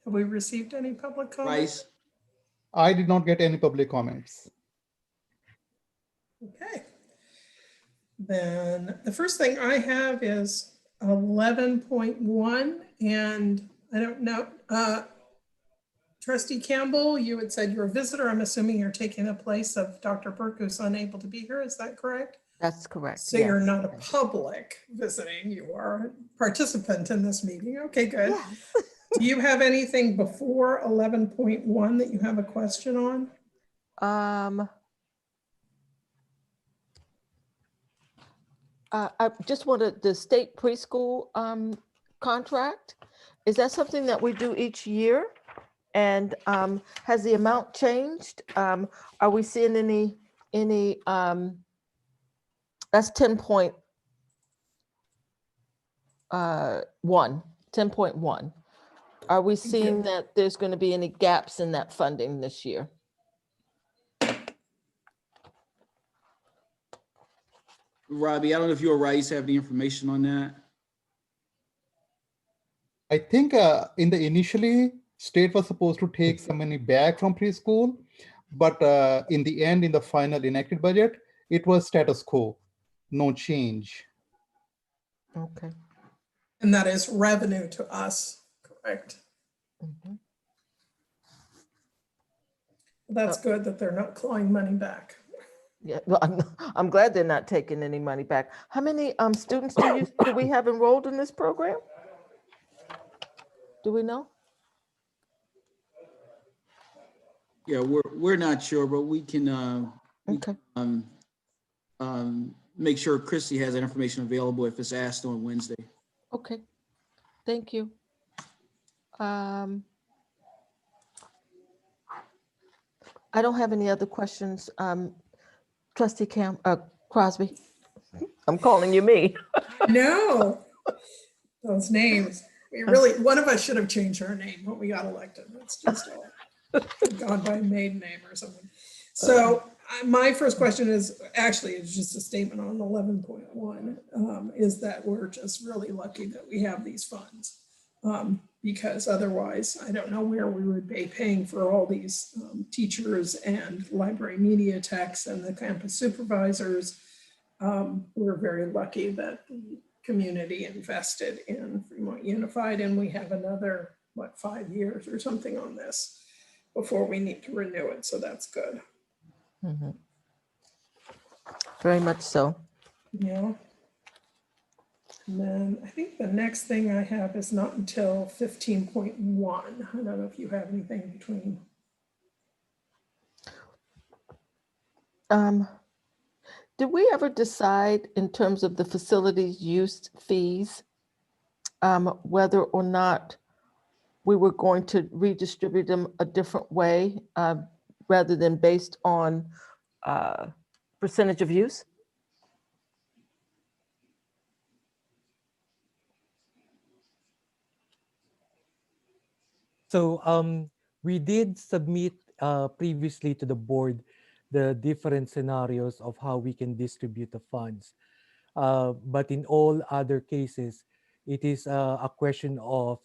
Have we received any public comments? Rice. I did not get any public comments. Okay. Then the first thing I have is 11.1, and I don't know, Trustee Campbell, you had said you're a visitor. I'm assuming you're taking the place of Dr. Burke, who's unable to be here. Is that correct? That's correct. So you're yes. not a public visiting, you are a participant in this meeting. Okay, good. Yes. Do you have anything before 11.1 that you have a question on? I just wanted the state preschool contract. Is that something that we do each year? And has the amount changed? Are we seeing any that's 10.1, 10.1. Are we seeing that there's going to be any gaps in that funding this year? Robbie, I don't know if you or Rice have the information on that. I think in the initially, state was supposed to take some money back from preschool, but in the end, in the final enacted budget, it was status quo, no change. Okay. And that is revenue to us, correct? Mhm. That's good that they're not clawing money back. Yeah, well, I'm glad they're not taking any money back. How many students do we have enrolled in this program? Do we know? Yeah, we're not sure, but we can Okay. make sure Christy has that information available if it's asked on Wednesday. Okay. Thank you. I don't have any other questions. Trustee Crosby, I'm calling you me. No, those names. We really, one of us should have changed our name when we got elected. It's just all gone by maiden name or something. So my first question is, actually, it's just a statement on 11.1, is that we're just really lucky that we have these funds. Because otherwise, I don't know where we would be paying for all these teachers and library media techs and the campus supervisors. We're very lucky that the community invested in Fremont Unified, and we have another, 5 years or something on this before we need to renew it. So that's good. Mhm. Very much so. Yeah. And then I think the next thing I have is not until 15.1. I don't know if you have anything between. Did we ever decide in terms of the facilities use fees, whether or not we were going to redistribute them a different way rather than based on percentage of use? So we did submit previously to the board the different scenarios of how we can distribute the funds. But in all other cases, it is a question of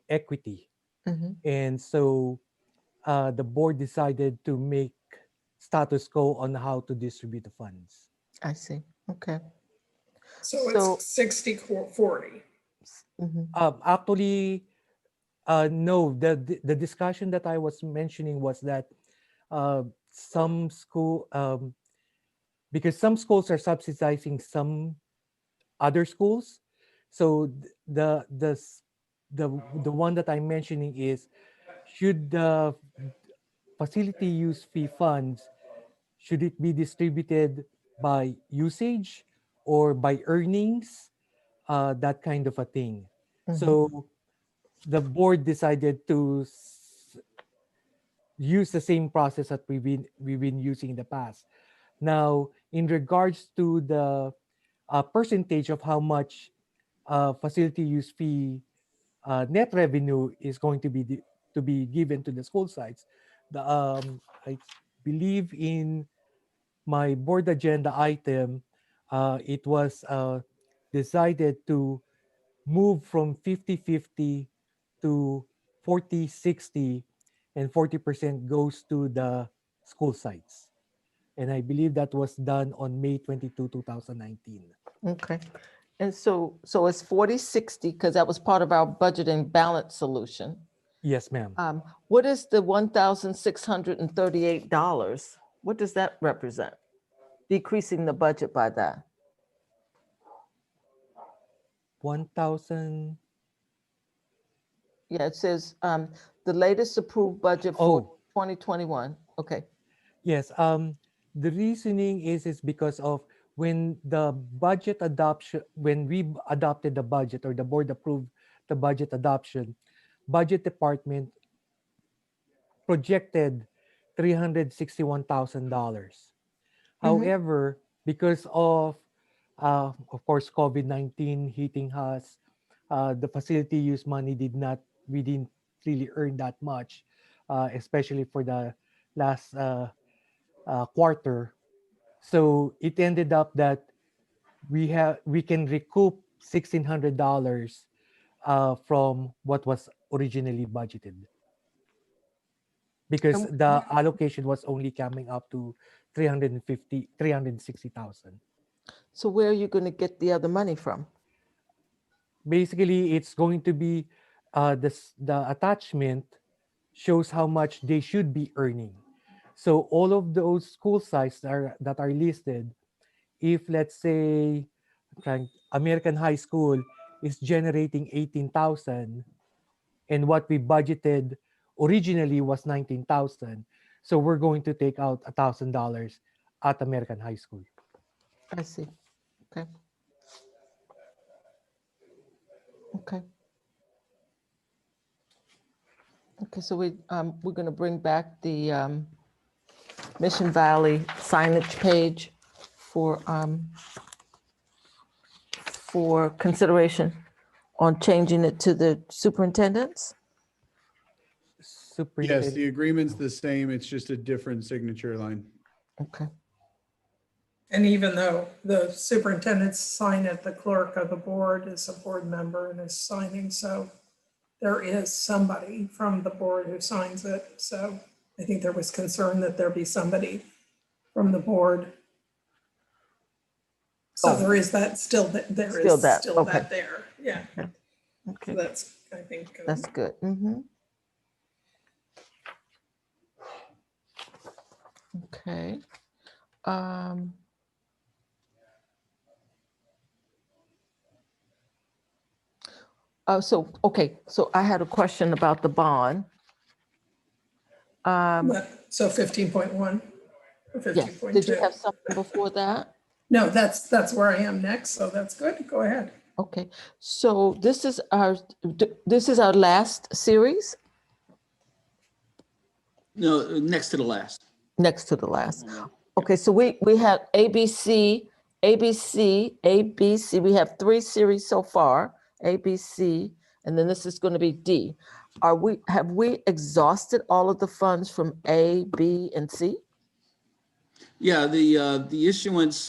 equity. Mhm. And so the board decided to make status quo on how to distribute the funds. I see. Okay. So So- it's 60-40. Mhm. Actually, no, the discussion that I was mentioning was that some school, because some schools are subsidizing some other schools. So the one that I'm mentioning is, should the facility use fee funds, should it be distributed by usage or by earnings, that kind of a thing. So the board decided to use the same process that we've been using in the past. Now, in regards to the percentage of how much facility use fee net revenue is going to be given to the school sites, I believe in my board agenda item, it was decided to move from 50-50 to 40-60 and 40% goes to the school sites. And I believe that was done on May 22, 2019. Okay. And so it's 40-60 because that was part of our budgeting balance solution. Yes, ma'am. What is the $1,638? What does that represent? Decreasing the budget by that? 1,000. Yeah, it says the latest approved budget for 2021. Okay. Yes. The reasoning is because of when the budget adoption, when we adopted the budget or the board approved the budget adoption, budget department projected $361,000. However, because of course, COVID-19 hitting us, the facility use money we didn't really earn that much, especially for the last quarter. So it ended up that we can recoup $1,600 from what was originally budgeted, because the allocation was only coming up to 360,000. So where are you going to get the other money from? Basically, it's going to be the attachment shows how much they should be earning. So all of those school sites that are listed, if let's say American High School is generating 18,000 and what we budgeted originally was 19,000, so we're going to take out $1,000 at American High School. I see. Okay. Okay. Okay, so we're going to bring back the Mission Valley signage page for consideration on changing it to the superintendents. Yes, the agreement's the same. It's just a different signature line. Okay. And even though the superintendent's sign it, the clerk of the board is a board member and is signing, so there is somebody from the board who signs it. So I think there was concern that there be somebody from the board. So there is that still, there Still is that, still okay. that there, yeah. Okay, So that's, I think. that's good. Mm-hmm. Okay. So I had a question about the bond. So 15.1 or Yes, did you 15.2? have something before that? No, that's where I am next, so that's good. Go ahead. Okay, so this is our last series, No, next to the last. next to the last. Okay, so we have ABC, we have 3 series so far, ABC, and then this is going to be D. Have we exhausted all of the funds from A, B, and C? Yeah, the issuance,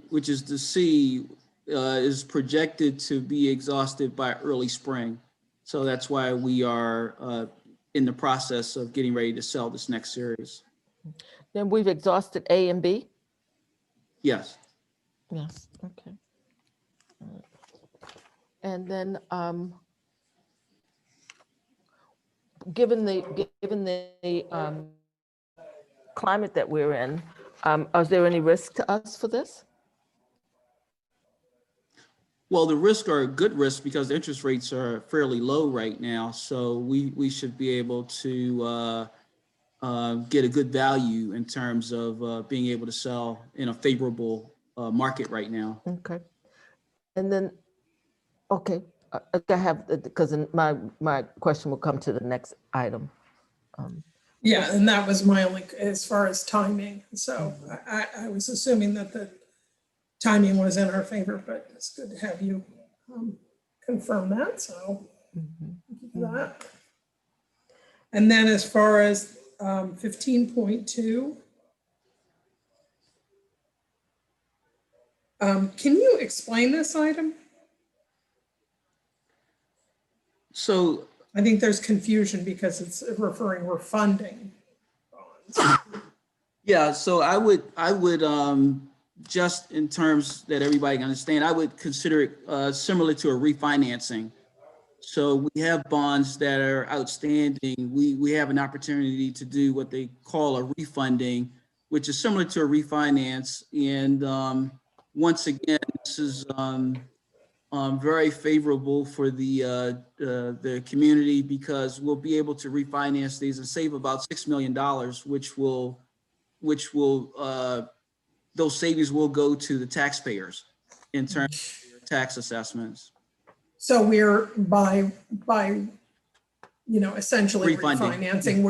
which is the C, is projected to be exhausted by early spring. So that's why we are in the process of getting ready to sell this next series. Then we've exhausted A and B? Yes. Yes, okay. And then, given the climate that we're in, is there any risk to us for this? Well, the risks are a good risk because the interest rates are fairly low right now. So we should be able to get a good value in terms of being able to sell in a favorable market right now. Okay. And then, okay, I have, because my question will come to the next item. Yeah, and that was my only, as far as timing. So I was assuming that the timing was in our favor, but it's good to have you confirm that, so that. And then as far as 15.2, can you explain this item? So I think there's confusion because it's referring, we're funding bonds. Yeah, so I would, just in terms that everybody can understand, I would consider it similar to a refinancing. So we have bonds that are outstanding. We have an opportunity to do what they call a refunding, which is similar to a refinance. And once again, this is very favorable for the community because we'll be able to refinance these and save about $6 million, which will those savings will go to the taxpayers in terms of their tax assessments. So we're by essentially Refunding. refinancing,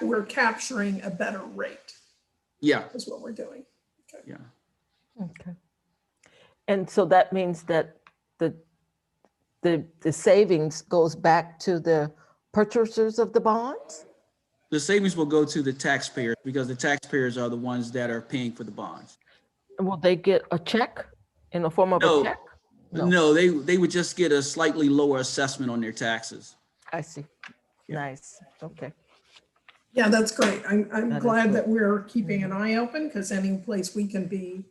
we're capturing a better rate Yeah, is what we're doing. Okay. yeah. Okay. And so that means that the savings goes back to the purchasers of the bonds? The savings will go to the taxpayers because the taxpayers are the ones that are paying for the bonds. And will they get a check in the form of a No, check? no, they would just get a slightly lower assessment on their taxes. I see. Yeah. Nice. Okay. Yeah, that's great. I'm That is glad good. that we're keeping an eye open because any place we can be,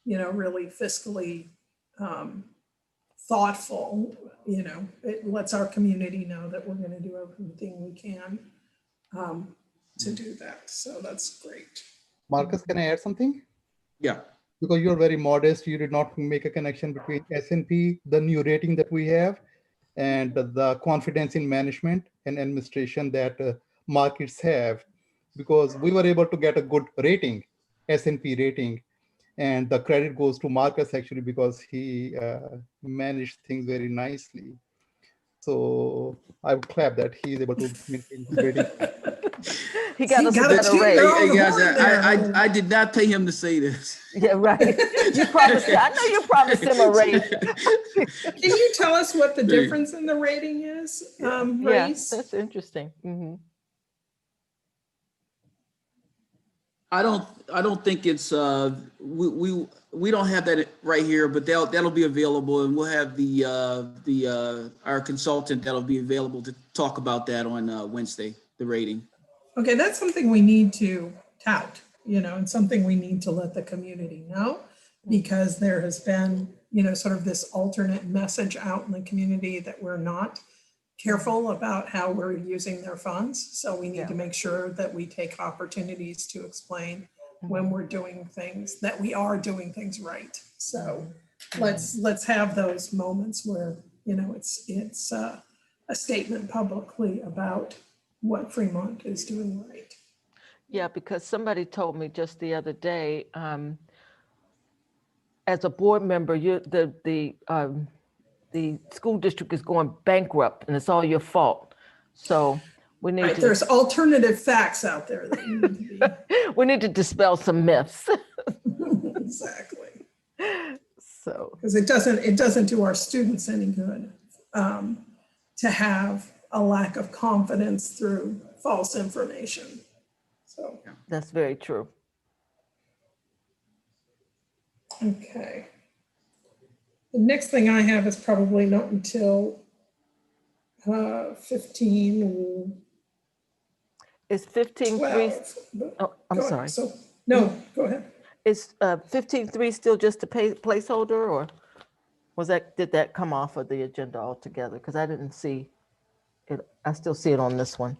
really fiscally thoughtful, it lets our community know that we're going to do everything we can to do that. So that's great. Marcus, can I add something? Yeah, Because you're very modest, you did not make a connection between S&P, the new rating that we have, and the confidence in management and administration that markets have, because we were able to get a good rating, S&P rating, and the credit goes to Marcus actually because he managed things very nicely. So I would clap that he is able to maintain good rating. He got He us a got a better toot rate. their hey, own guys, horn there. I did not pay him to say this. Yeah, right. You promised, I know you promised him a rate. Can you tell us what the difference in the rating is, Yeah, Race? that's interesting. Mhm. I don't think it's we don't have that right here, but that'll be available, and we'll have our consultant that'll be available to talk about that on Wednesday, the rating. Okay, that's something we need to tout, and something we need to let the community know because there has been, sort of this alternate message out in the community that we're not careful about how we're using their funds. So we need to make sure that we take opportunities to explain when we're doing things, that we are doing things right. So let's have those moments where, it's a statement publicly about what Fremont is doing right. Yeah, because somebody told me just the other day, as a board member, the school district is going bankrupt and it's all your fault. So we need Right, to, there's alternative facts out there that you need to we need to dispel some myths. be, exactly. So, Because it doesn't do our students any good to have a lack of confidence through false information. So, that's very true. okay. The next thing I have is probably not until 15, Is 15.3, 12. but oh, I'm go ahead. sorry. So, no, go ahead. Is 15.3 still just a placeholder, or did that come off of the agenda altogether? Because I didn't see it. I still see it on this one,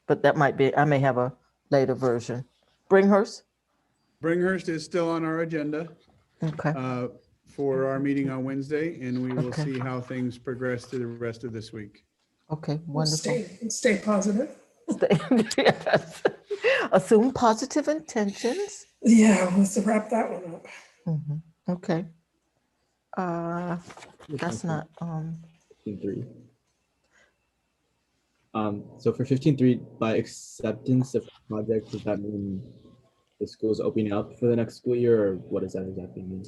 but that might be, I may have a later version. Bringhurst? Bringhurst is still on our agenda Okay, for our meeting on Wednesday, and we will Okay. see how things progress through the rest of this week. okay, wonderful. Stay positive. Yes. Assume positive intentions. Yeah, let's wrap that one up. Mhm. Okay. That's not, 15.3. So for 15.3, by acceptance of project, does that mean the school is opening up for the next school year, or what does that exactly mean?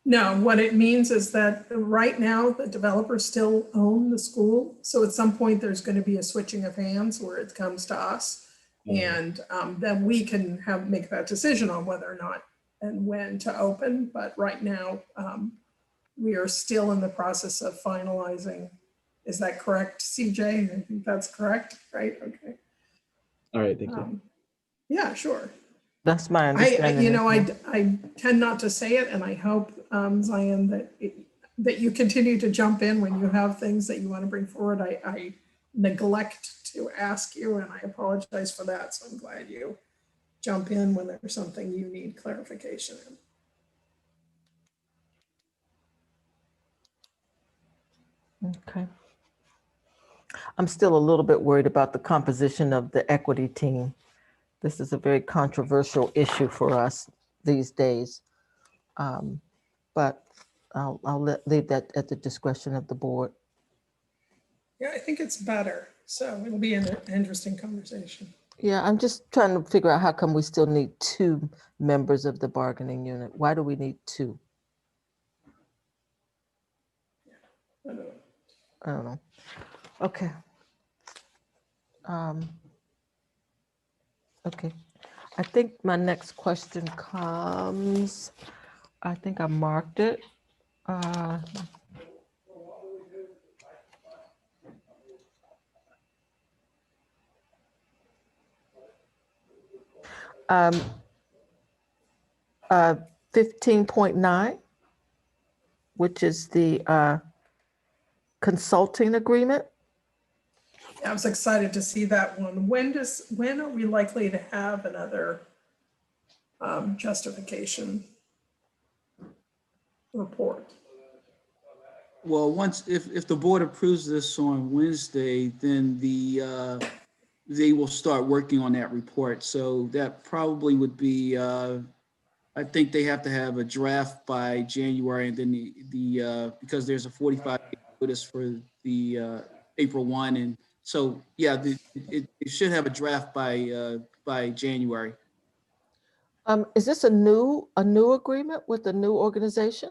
No, what it means is that right now the developers still own the school. So at some point there's going to be a switching of hands where it comes to us. And then we can make that decision on whether or not and when to open. But right now we are still in the process of finalizing Is that correct, CJ? I think that's correct, right? Okay. All right, thank you. Yeah, sure. That's my I, understanding. you know, as well. I tend not to say it, and I hope, Zion, that you continue to jump in when you have things that you want to bring forward. I neglect to ask you, and I apologize for that. So I'm glad you jump in when there's something you need clarification in. Okay. I'm still a little bit worried about the composition of the equity team. This is a very controversial issue for us these days. But I'll leave that at the discretion of the board. Yeah, I think it's better. So it'll be an interesting conversation. Yeah, I'm just trying to figure out how come we still need 2 members of the bargaining unit? Why do we need 2? I don't know. I don't know. Okay. Okay. I think my next question comes, I think I marked it. Um, 15.9, which is the consulting agreement. I was excited to see that one. When are we likely to have another justification report? Well, if the board approves this on Wednesday, then they will start working on that report. So that probably would be, I think they have to have a draft by January, and then because there's a 45-day notice for the April 1. And so, yeah, it should have a draft by January. Is this a new agreement with the new organization?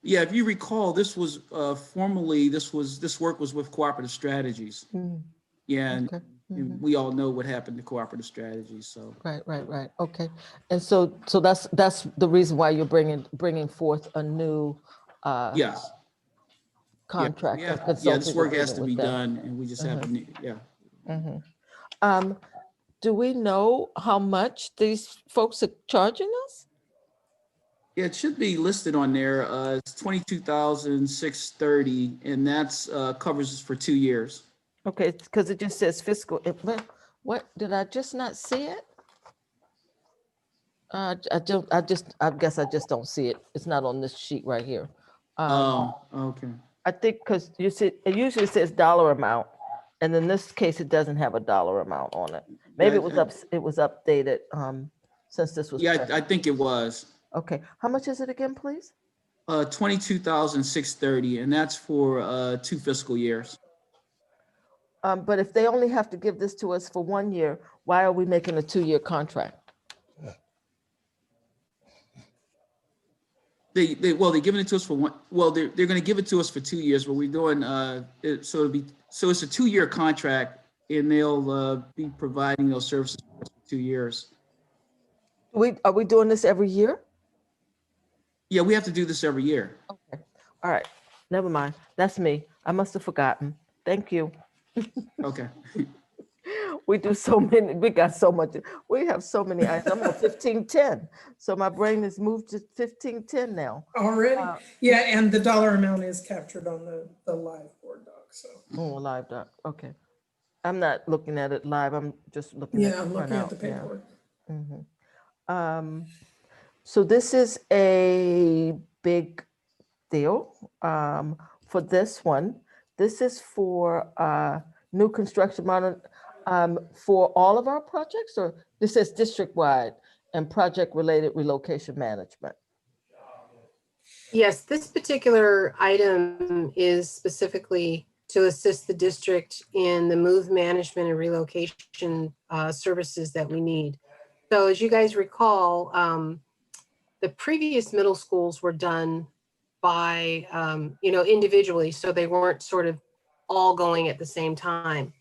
Yeah, if you recall, this was formerly, this work was with Cooperative Strategies. Yeah, and Okay. and we all know what happened to Cooperative Strategies, so. Right. Okay. And so that's the reason why you're bringing forth a new Yes. contract. Yeah, and yeah, this consulting work has agreement to with be them. done, and we just have, yeah. Do we know how much these folks are charging us? Yeah, it should be listed on there. It's 22,630, and that's covers us for 2 years. Okay, because it just says fiscal. What did I just not see it? I guess I just don't see it. It's not on this sheet right here. Oh, okay. I think because you see, it usually says dollar amount, and in this case, it doesn't have a dollar amount on it. Maybe it was updated since this was. Yeah, I think it was. Okay, how much is it again, please? 22,630, and that's for 2 fiscal years. But if they only have to give this to us for 1 year, why are we making a 2-year contract? They're giving it to us for one. Well, they're going to give it to us for 2 years, but we're doing so it's a 2-year contract, and they'll be providing those services for 2 years. Are we doing this every year? Yeah, we have to do this every year. Okay, all right, never mind. That's me. I must have forgotten. Thank you. Okay. We do so many, we got so much, we have so many items. I'm on 1510. So my brain has moved to 1510 now. Already? Yeah, and the dollar amount is captured on the live board doc, so. Oh, live doc, okay. I'm not looking at it live, I'm just looking at Yeah, the I'm looking at the printout, yeah. paperwork. So this is a big deal for this one. This is for new construction model for all of our projects, or this says district-wide and project-related relocation management? Yes, this particular item is specifically to assist the district in the move management and relocation services that we need. So as you guys recall, the previous middle schools were done by, individually, so they weren't sort of all going at the same time.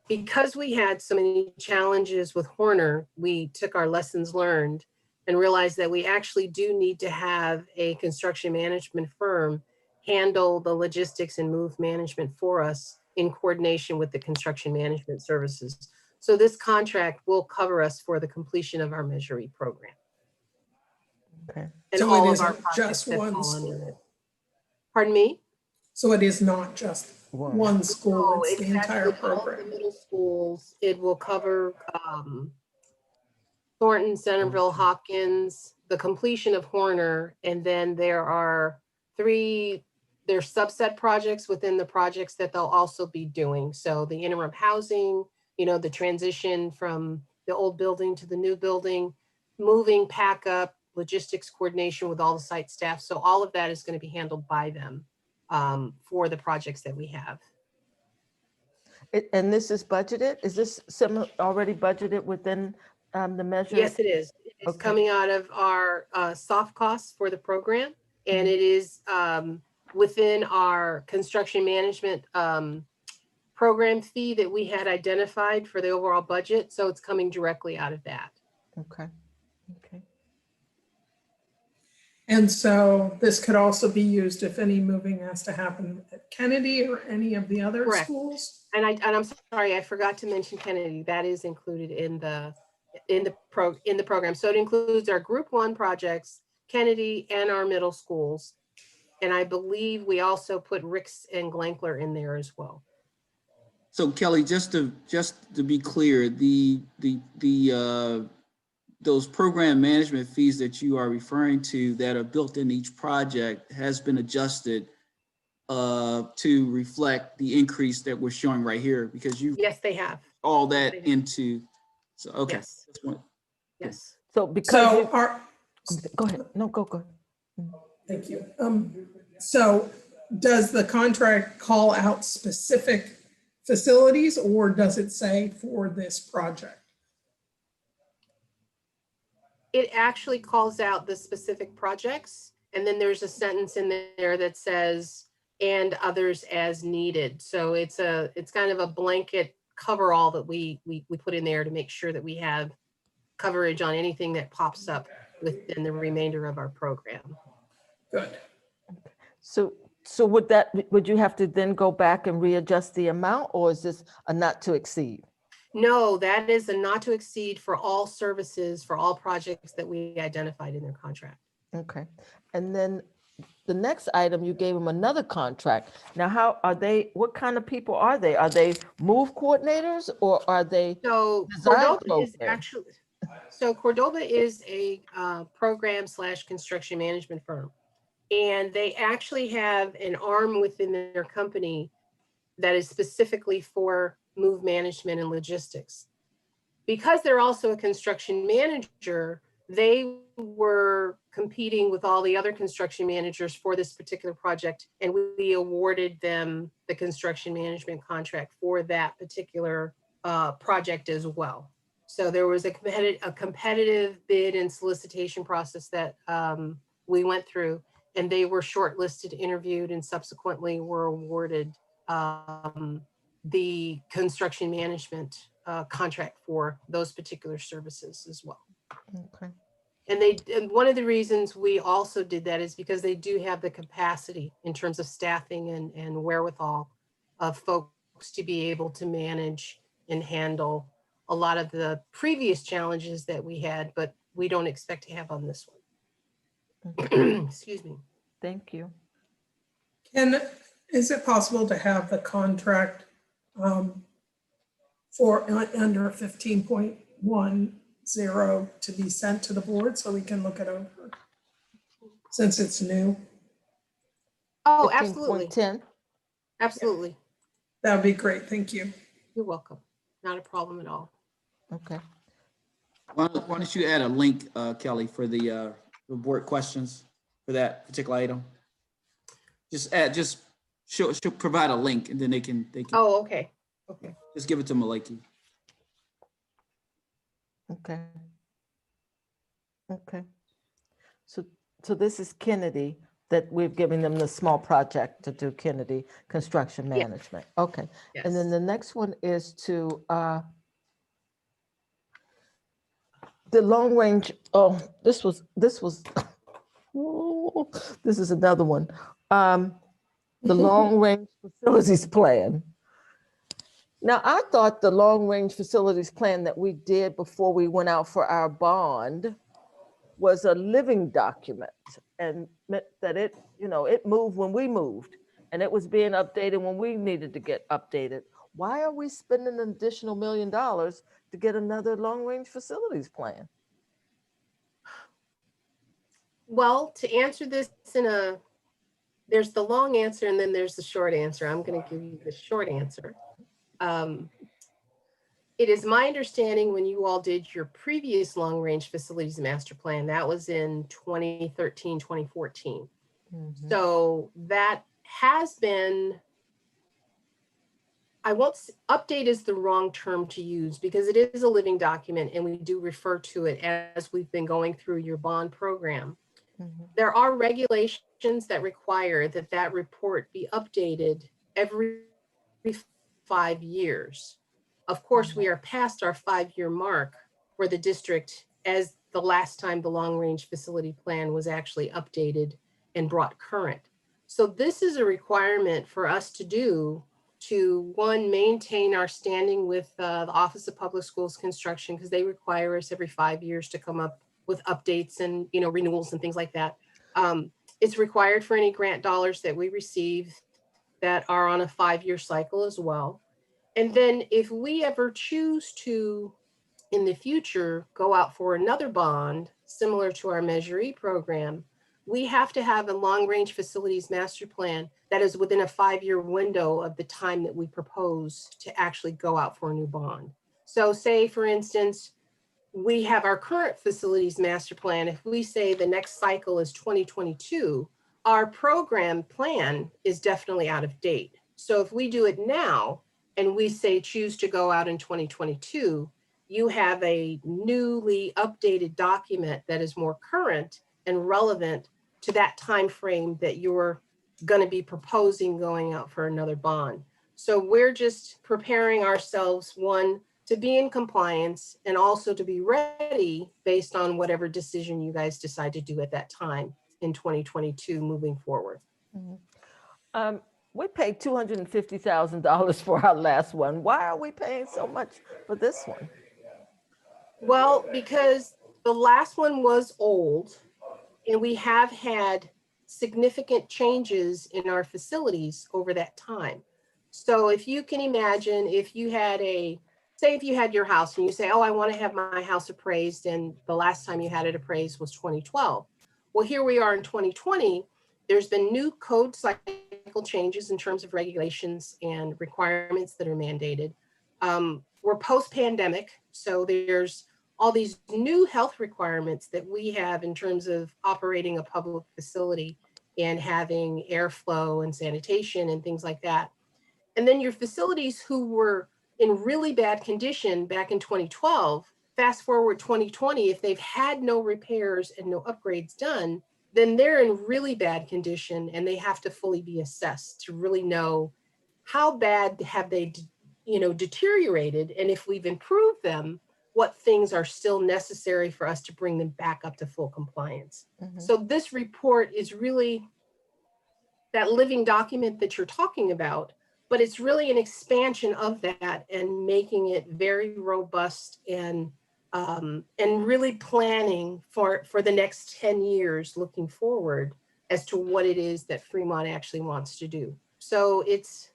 Because we had so many challenges with Horner, we took our lessons learned and realized that we actually do need to have a construction management firm handle the logistics and move management for us in coordination with the construction management services. So this contract will cover us for the completion of our Measure E program Okay. and So it all of our isn't projects just that one fall under school. it. Pardon me? So it is not just One. one school, No, it's the entire actually all of the program. middle schools. It will cover Thornton, Centerville, Hopkins, the completion of Horner, and then there's subset projects within the projects that they'll also be doing. So the interim housing, the transition from the old building to the new building, moving, pack up, logistics coordination with all the site staff. So all of that is going to be handled by them for the projects that we have. And this is budgeted? Is this already budgeted within the measure? Yes, it is. It's Okay. coming out of our soft costs for the program, and it is within our construction management program fee that we had identified for the overall budget. So it's coming directly out of that. Okay. Okay. And so this could also be used if any moving has to happen at Kennedy or any of the other Correct. schools. And I'm sorry, I forgot to mention Kennedy. That is included in the program. So it includes our Group 1 projects, Kennedy, and our middle schools. And I believe we also put Ricks and Glankler in there as well. So Kelly, just to be clear, those program management fees that you are referring to that are built in each project has been adjusted to reflect the increase that we're showing right here, because you Yes, they have. all that into, so, okay. Yes. That's one. Yes. So because, So our, go ahead. No, go ahead. thank you. So does the contract call out specific facilities, or does it say for this project? It actually calls out the specific projects, and then there's a sentence in there that says, and others as needed. So it's kind of a blanket cover all that we put in there to make sure that we have coverage on anything that pops up within the remainder of our program. Good. So would you have to then go back and readjust the amount, or is this a not to exceed? No, that is a not to exceed for all services, for all projects that we identified in their contract. Okay. And then the next item, you gave them another contract. Now, how are they, what kind of people are they? Are they move coordinators, or are they? So Design Cordoba is program. actually, so Cordoba is a program/construction management firm. And they actually have an arm within their company that is specifically for move management and logistics. Because they're also a construction manager, they were competing with all the other construction managers for this particular project, and we awarded them the construction management contract for that particular project as well. So there was a competitive bid and solicitation process that we went through, and they were shortlisted, interviewed, and subsequently were awarded the construction management contract for those particular services as well. Okay. And one of the reasons we also did that is because they do have the capacity in terms of staffing and wherewithal of folks to be able to manage and handle a lot of the previous challenges that we had, but we don't expect to have on this one. Excuse me. Thank you. Is it possible to have the contract for under 15.10 to be sent to the board so we can look it over, since it's new? Oh, absolutely. 15.10. Absolutely. That would be great. Thank you. You're welcome. Not a problem at all. Okay. Why don't you add a link, Kelly, for the board questions for that particular item? Just she'll provide a link, and then they can Oh, okay. Okay. just give it to Maliki. Okay. Okay. So this is Kennedy, that we've given them the small project to do Kennedy construction Yeah. management. Okay. And then Yes. the next one is to the long range. Oh, this was ooh, this is another one. the long-range facilities plan. Now, I thought the long-range facilities plan that we did before we went out for our bond was a living document and meant that it, it moved when we moved and it was being updated when we needed to get updated. Why are we spending an additional $1 million to get another long-range facilities plan? Well, to answer this there's the long answer and then there's the short answer. I'm going to give you the short answer. It is my understanding when you all did your previous long-range facilities master plan, that was in 2013, 2014. Mhm. So that has been, update is the wrong term to use because it is a living document and we do refer to it as we've been going through your bond program. Mhm. There are regulations that require that report be updated every 5 years. Of course, we are past our 5-year mark for the district as the last time the long-range facility plan was actually updated and brought current. So this is a requirement for us to do to, one, maintain our standing with the Office of Public Schools Construction, because they require us every 5 years to come up with updates and renewals and things like that. It's required for any grant dollars that we receive that are on a 5-year cycle as well. And then if we ever choose to, in the future, go out for another bond, similar to our Measure E program, we have to have a long-range facilities master plan that is within a 5-year window of the time that we propose to actually go out for a new bond. So say, for instance, we have our current facilities master plan. If we say the next cycle is 2022, our program plan is definitely out of date. So if we do it now and we say choose to go out in 2022, you have a newly updated document that is more current and relevant to that time frame that you're going to be proposing going out for another bond. So we're just preparing ourselves, one, to be in compliance and also to be ready based on whatever decision you guys decide to do at that time in 2022 moving forward. We paid $250,000 for our last one. Why are we paying so much for this one? Well, because the last one was old and we have had significant changes in our facilities over that time. So if you can imagine, if you had say if you had your house and you say, oh, I want to have my house appraised, and the last time you had it appraised was 2012. Well, here we are in 2020. There's been new code cycle changes in terms of regulations and requirements that are mandated. We're post-pandemic, so there's all these new health requirements that we have in terms of operating a public facility and having airflow and sanitation and things like that. And then your facilities who were in really bad condition back in 2012, fast forward 2020, if they've had no repairs and no upgrades done, then they're in really bad condition and they have to fully be assessed to really know how bad have they, deteriorated, and if we've improved them, what things are still necessary for us to bring them back up to full compliance. Mhm. So this report is really that living document that you're talking about, but it's really an expansion of that and making it very robust and really planning for the next 10 years looking forward as to what it is that Fremont actually wants to do. So it's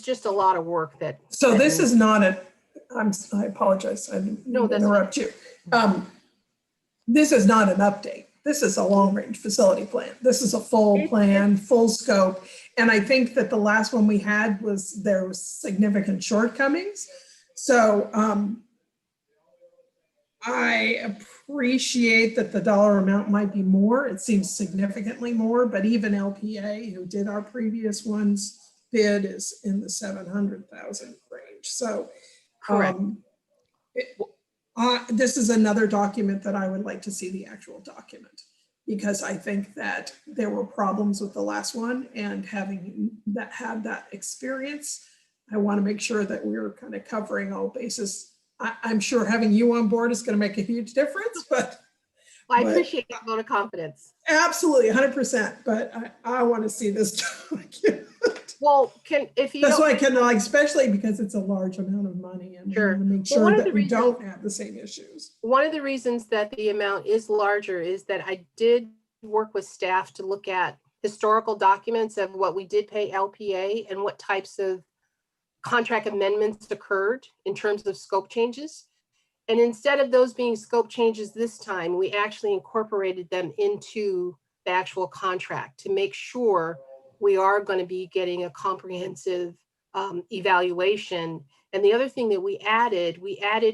just a lot of work that. So this is not I apologize, I didn't No, that's interrupt you. This is not an update. This is a long-range facility plan. This is a full plan, full scope. And I think that the last one we had there was significant shortcomings. So I appreciate that the dollar amount might be more. It seems significantly more, but even LPA, who did our previous ones, bid is in the 700,000 range. So Correct. this is another document that I would like to see the actual document, because I think that there were problems with the last one, and having had that experience, I want to make sure that we're kind of covering all bases. I'm sure having you on board is going to make a huge difference, but Well, I But- appreciate the vote of confidence. Absolutely, 100%, but I want to see this done. Well, if you That's don't, why I can, like, especially because it's a large amount of money and we Sure. want to make Well, sure one of that the we reasons- don't have the same issues. one of the reasons that the amount is larger is that I did work with staff to look at historical documents of what we did pay LPA and what types of contract amendments occurred in terms of scope changes. And instead of those being scope changes this time, we actually incorporated them into the actual contract to make sure we are going to be getting a comprehensive evaluation. And the other thing that we added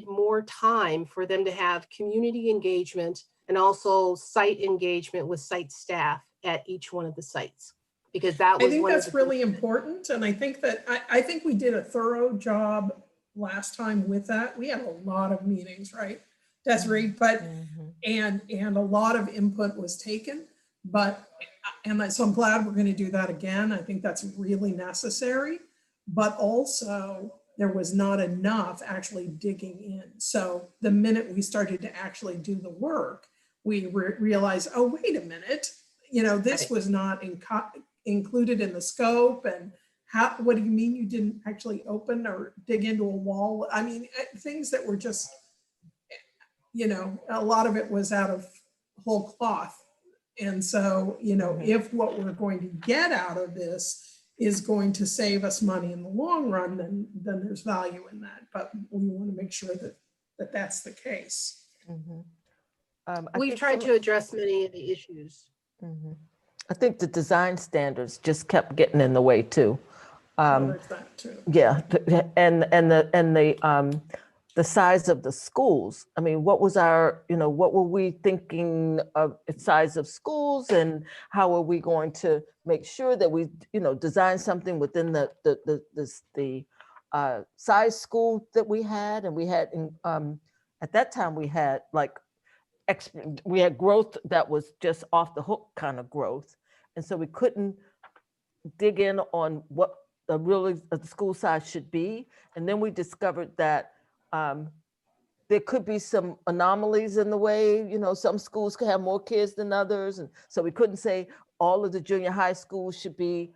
more time for them to have community engagement and also site engagement with site staff at each one of the sites. Because that was I think one of that's the really important. And I think that, I think we did a thorough job last time with that. We had a lot of meetings, right, Desiree? But, and a lot of input was taken. But, so I'm glad we're going to do that again. I think that's really necessary. But also, there was not enough actually digging in. So the minute we started to actually do the work, we realized, oh, wait a minute, this Right. was not included in the scope. And what do you mean you didn't actually open or dig into a wall? I mean, things that were just, a lot of it was out of whole cloth. And so, if what we're going to get out of this is going to save us money in the long run, then there's value in that. But we want to make sure that that's the case. We've tried to address many of the issues. I think the design standards just kept getting in the way too. So there's that too. Yeah, and the size of the schools. I mean, what were we thinking of the size of schools, and how are we going to make sure that we, design something within the size school that we had, and we had at that time we had we had growth that was just off the hook kind of growth, and so we couldn't dig in on what the school size should be. And then we discovered that there could be some anomalies in the way, some schools could have more kids than others. And so we couldn't say all of the junior high schools should be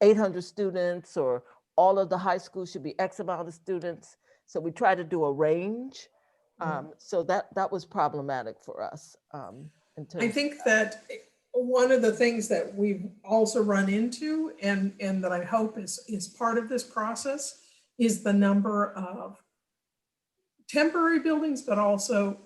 800 students, or all of the high schools should be X amount of students. So we tried to do a range. So that was problematic for us. I think that one of the things that we've also run into, and that I hope is part of this process, is the number of temporary buildings, but also,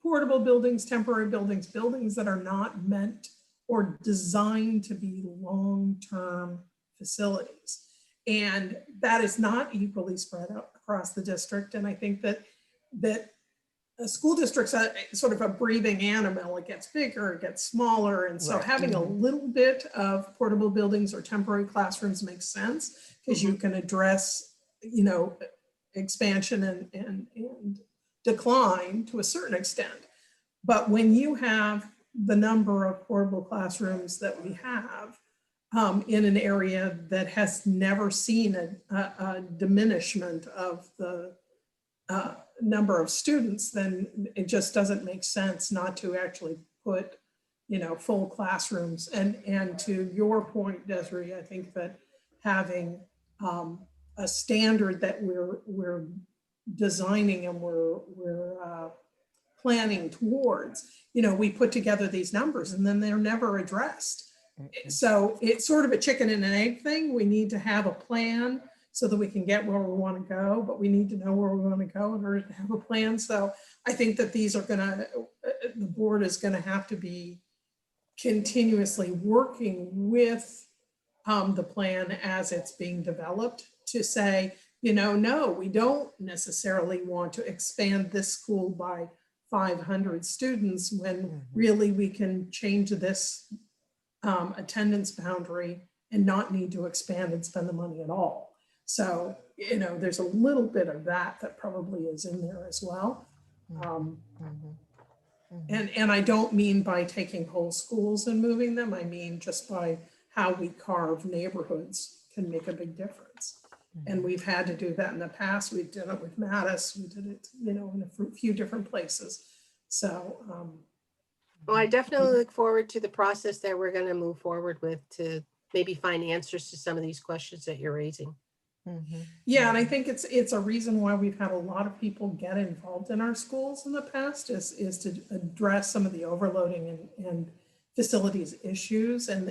portable buildings, temporary buildings, buildings that are not meant or designed to be long-term facilities. And that is not equally spread out across the district. And I think that a school district's sort of a breathing animal. It gets bigger, it gets smaller. And so Right. having a little bit of portable buildings or temporary classrooms makes sense, because you can address, expansion and decline to a certain extent. But when you have the number of portable classrooms that we have in an area that has never seen a diminishment of the number of students, then it just doesn't make sense not to actually put, full classrooms. And to your point, Desiree, I think that having a standard that we're designing and we're planning towards, we put together these numbers and then they're never addressed. So it's sort of a chicken and an egg thing. We need to have a plan so that we can get where we want to go, but we need to know where we want to go in order to have a plan. So I think that the board is going to have to be continuously working with the plan as it's being developed to say, no, we don't necessarily want to expand this school by 500 students when really we can change this attendance boundary and not need to expand and spend the money at all. So, there's a little bit of that probably is in there as well. And I don't mean by taking whole schools and moving them. I mean just by how we carve neighborhoods can make a big difference. And we've had to do that in the past. We did it with Mattis. We did it, in a few different places. So, Well, I definitely look forward to the process that we're going to move forward with to maybe find answers to some of these questions that you're raising. Mhm. yeah, and I think it's a reason why we've had a lot of people get involved in our schools in the past is to address some of the overloading and facilities issues and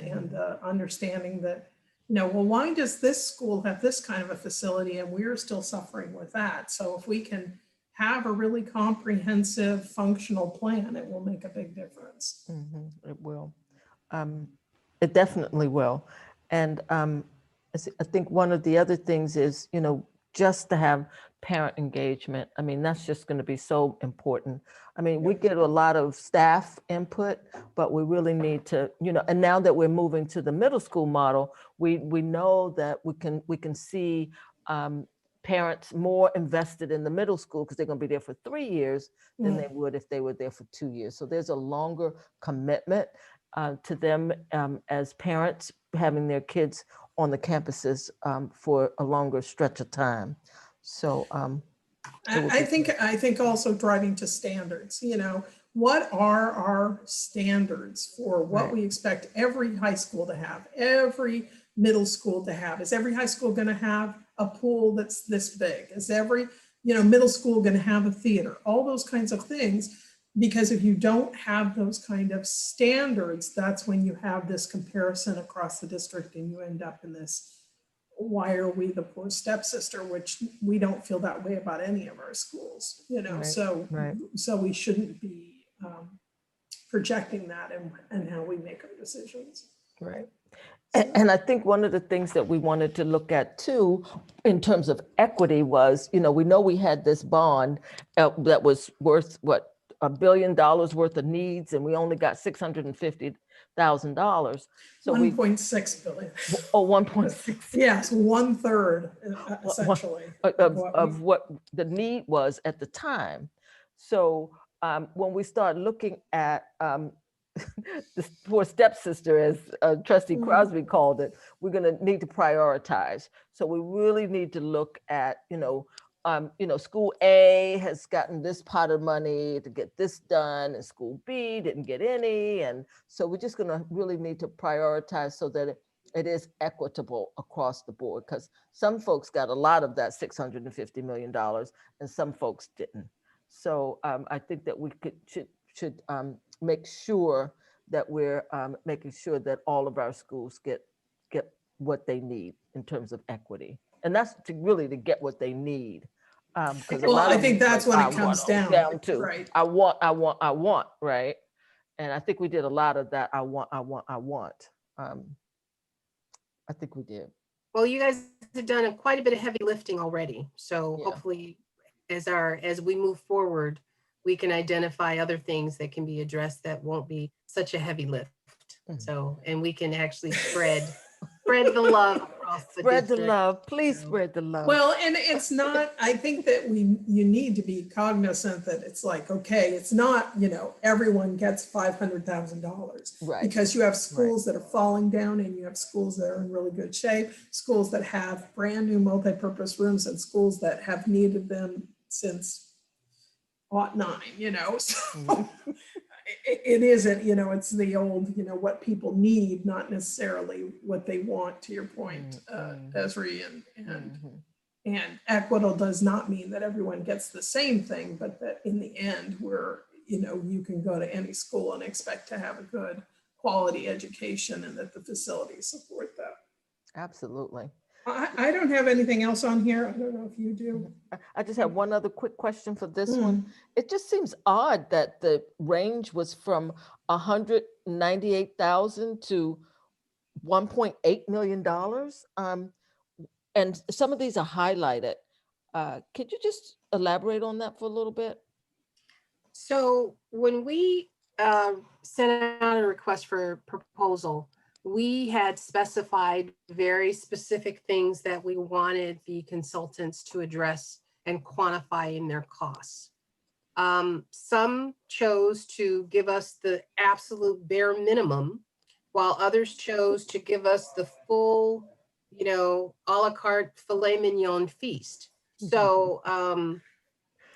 understanding that, well, why does this school have this kind of a facility and we're still suffering with that? So if we can have a really comprehensive functional plan, it will make a big difference. It will. It definitely will. And I think one of the other things is, just to have parent engagement. I mean, that's just going to be so important. I mean, we get a lot of staff input, but we really need to, and now that we're moving to the middle school model, we know that we can see parents more invested in the middle school because they're going to be there for 3 years than they would if they were there for 2 years. So there's a longer commitment to them as parents having their kids on the campuses for a longer stretch of time. So I think also driving to standards, what are our standards for what Right. we expect every high school to have, every middle school to have? Is every high school going to have a pool that's this big? Is every, middle school going to have a theater? All those kinds of things. Because if you don't have those kind of standards, that's when you have this comparison across the district and you end up in this, why are we the poor stepsister, which we don't feel that way about any of our schools, Right, so right. so we shouldn't be projecting that and how we make our decisions. Right. And I think one of the things that we wanted to look at too, in terms of equity was, we know we had this bond that was worth what, $1 billion worth of needs, and we only got $650,000. So 1.6 billion. 1.6. Yes, 1/3 essentially Of what the need was at the time. So when we start looking at the poor stepsister, as Trustee Crosby called it, we're going to need to prioritize. So we really need to look at, school A has gotten this pot of money to get this done, and school B didn't get any. And so we're just going to really need to prioritize so that it is equitable across the board, because some folks got a lot of that $650 million and some folks didn't. So I think that we should make sure that we're making sure that all of our schools get what they need in terms of equity. And that's to get what they need. Because Well, I think that's what it comes down to. right? I want, right? And I think we did a lot of that. I want. I think we did. Well, you guys have done quite a bit of heavy lifting already. So Yeah. hopefully as we move forward, we can identify other things that can be addressed that won't be such a heavy lift. So, and we can actually spread the love across the Spread the district. love, please spread the love. Well, and it's not, I think that you need to be cognizant that it's like, okay, it's not, everyone gets $500,000. Right. Because you have schools that are falling down and you have schools that are in really good shape, schools that have brand new multipurpose rooms and schools that have needed them since '09, so it isn't, it's the old, what people need, not necessarily what they want, to your point, Esri, and equitable does not mean that everyone gets the same thing, but that in the end, you can go to any school and expect to have a good quality education and that the facilities support that. Absolutely. I don't have anything else on here. I don't know if you do. I just have one other quick question for this one. It just seems odd that the range was from 198,000 to $1.8 million. And some of these are highlighted. Could you just elaborate on that for a little bit? So when we sent out a request for proposal, we had specified very specific things that we wanted the consultants to address and quantify in their costs. Some chose to give us the absolute bare minimum, while others chose to give us the full, a la carte filet mignon feast. So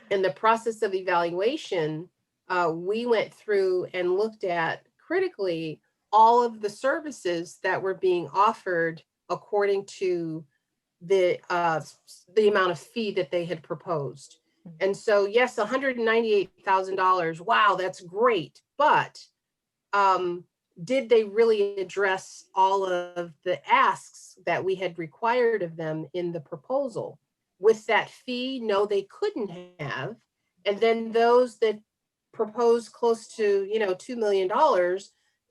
in the process of evaluation, we went through and looked at critically all of the services that were being offered according to the amount of fee that they had proposed. And so, yes, $198,000. Wow, that's great. But did they really address all of the asks that we had required of them in the proposal? With that fee, no, they couldn't have. And then those that proposed close to, $2 million,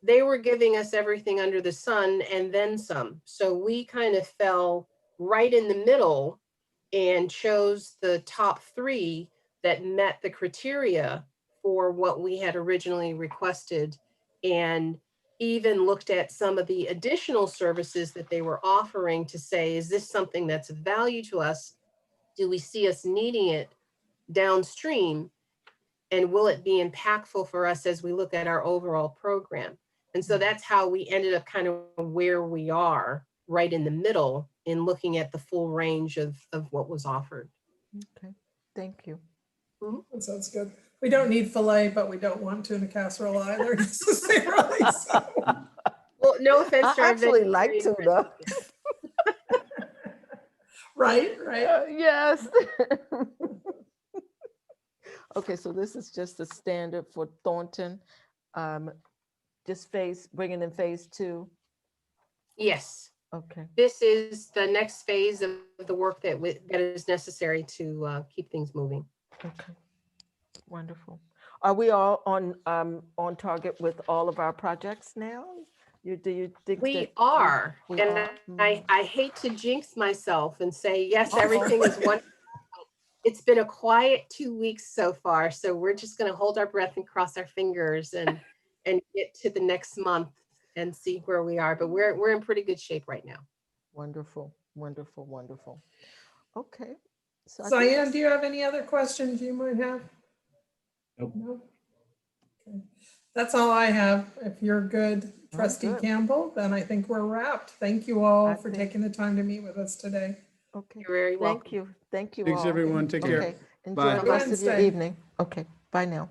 they were giving us everything under the sun and then some. So we kind of fell right in the middle and chose the top 3 that met the criteria for what we had originally requested, and even looked at some of the additional services that they were offering to say, is this something that's of value to us? Do we see us needing it downstream? And will it be impactful for us as we look at our overall program? And so that's how we ended up kind of where we are, right in the middle, in looking at the full range of what was offered. Okay, thank you. That sounds good. We don't need filet, but we don't want tuna casserole either necessarily. So. Well, no offense to I our actually like vegetarian tuna. Right. Yes. Okay, so this is just the standard for Thornton. Just bringing in phase 2. Yes, Okay, this is the next phase of the work that is necessary to keep things moving. okay, wonderful. Are we all on target with all of our projects now? Do you think We that are, we and are? I hate to jinx myself and say, yes, Uh-oh. everything is wonderful. It's been a quiet 2 weeks so far, so we're just going to hold our breath and cross our fingers and get to the next month and see where we are. But we're in pretty good shape right now. Wonderful, wonderful, wonderful. Okay. So I think Cyan, that's- do you have any other questions you might have? Nope. No? Okay. That's all I have. If you're good, Trustee good. Campbell, then I think we're wrapped. Thank you all I for think- taking the time to meet with us today. Okay, You're very welcome. thank you all. Thanks, everyone. Take care. Okay, enjoy Bye. the rest of your Wednesday. evening. Okay, bye now.